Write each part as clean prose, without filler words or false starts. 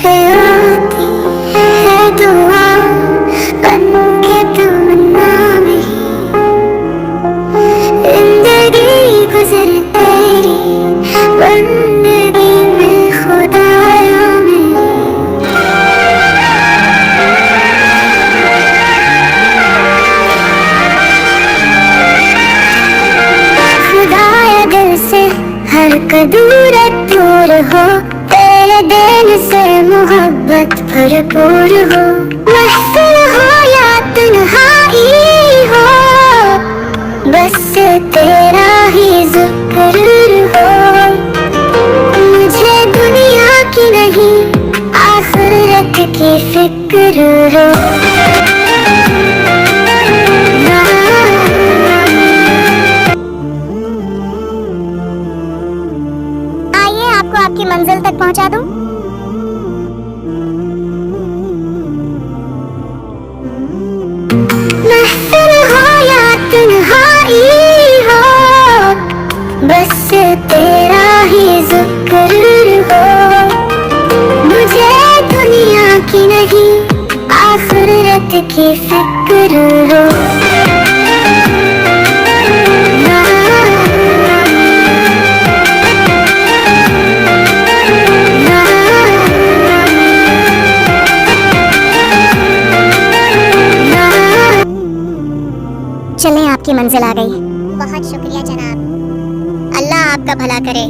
पे आती है दुआ बन के तमन्ना में, जिंदगी गुजर तेरी बंदगी में खुदाया में। खुदाया दिल से हर कदूर दूर हो, तेरे दिल से मोहब्बत भरपूर हो। महफिल हो या तन्हाई हो, बस तेरा ही जिक्र हो। मुझे दुनिया की नहीं आखिरत की फिक्र हो। आइए आपको आपकी मंजिल तक पहुंचा दूं। महफिल हो या तन्हाई हो, बस तेरा ही जिक्र हो। मुझे दुनिया की नहीं आखिरत की फिक्र हो। चलें, आपकी मंजिल आ गई। बहुत शुक्रिया जनाब, अल्लाह आपका भला करे।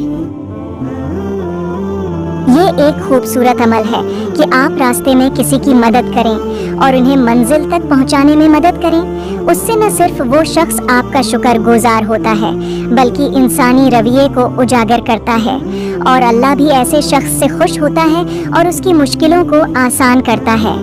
ये एक खूबसूरत अमल है कि आप रास्ते में किसी की मदद करें और उन्हें मंजिल तक पहुंचाने में मदद करें। उससे न सिर्फ वो शख्स आपका शुक्रगुजार होता है, बल्कि इंसानी रवैये को उजागर करता है और अल्लाह भी ऐसे शख्स से खुश होता है और उसकी मुश्किलों को आसान करता है।